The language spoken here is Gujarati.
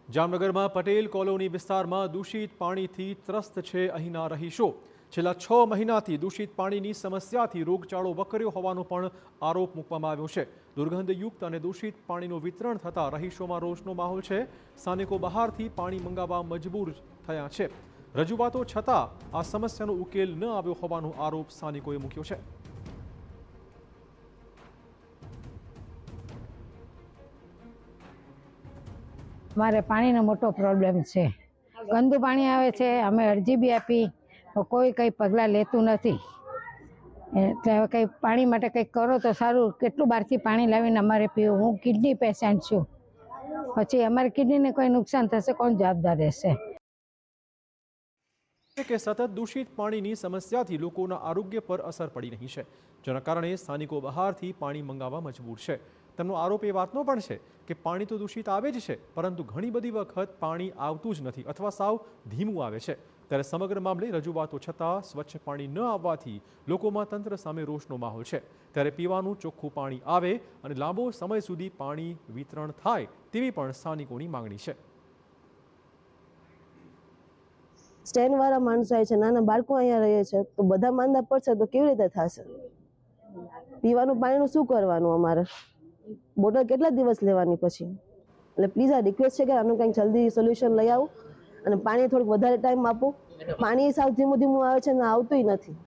જામનગરમાં પટેલ કોલોની વિસ્તારમાં દૂષિત પાણીથી ત્રસ્ત છે અહીંના રહીશો। છેલ્લા 6 મહિનાથી દૂષિત પાણીની સમસ્યાથી રોગચાળો વકર્યો હોવાનો પણ આરોપ મૂકવામાં આવ્યો છે। દુર્ગંધયુક્ત અને દૂષિત પાણીનું વિતરણ થતાં રહીશોમાં રોષનો માહોલ છે। સ્થાનિકો બહારથી પાણી મંગાવવા મજબૂર થયા છે। રજૂઆતો છતાં આ સમસ્યાનો ઉકેલ ન આવ્યો હોવાનો આરોપ સ્થાનિકોએ મૂક્યો છે। મારે પાણીનો મોટો પ્રોબ્લેમ છે। ગંદુ પાણી આવે છે। અમે અરજી બી આપી, કોઈ કંઈ પગલાં લેતું નથી। એટલે હવે કંઈ પાણી માટે કંઈક કરો તો સારું। કેટલું બહારથી પાણી લાવીને અમારે પીવું? હું કિડની પેશન્ટ છું, પછી અમારી કિડનીને કોઈ નુકસાન થશે, કોણ જવાબદાર રહેશે? કે સતત દૂષિત પાણીની સમસ્યાથી લોકોના આરોગ્ય પર અસર પડી રહી છે, જેના કારણે સ્થાનિકો બહારથી પાણી મંગાવવા મજબૂર છે। તેમનો આરોપ એ વાતનો પણ છે કે પાણી તો દૂષિત આવે જ છે, પરંતુ ઘણી બધી વખત પાણી આવતું જ નથી અથવા સાવ ધીમું આવે છે। ત્યારે સમગ્ર મામલે રજૂઆતો છતાં સ્વચ્છ પાણી ન આવવાથી લોકોમાં તંત્ર સામે રોષનો માહોલ છે। ત્યારે પીવાનું ચોખ્ખું પાણી આવે અને લાંબો સમય સુધી પાણી વિતરણ થાય તેવી પણ સ્થાનિકોની માંગણી છે। સ્ટેન્ડવાળા માણસો આવે છે, નાના બાળકો અહીંયા રહે છે, તો બધા માંદા પડશે તો કેવી રીતે થશે? પીવાનું પાણીનું શું કરવાનું? અમારે બોટલ કેટલા દિવસ લેવાની પછી? એટલે પ્લીઝ આ રિક્વેસ્ટ છે કે આનું કંઈક જલ્દી સોલ્યુશન લઈ આવું અને પાણી થોડુંક વધારે ટાઈમ આપો। પાણી સાવ ધીમું આવે છે ને આવતું નથી।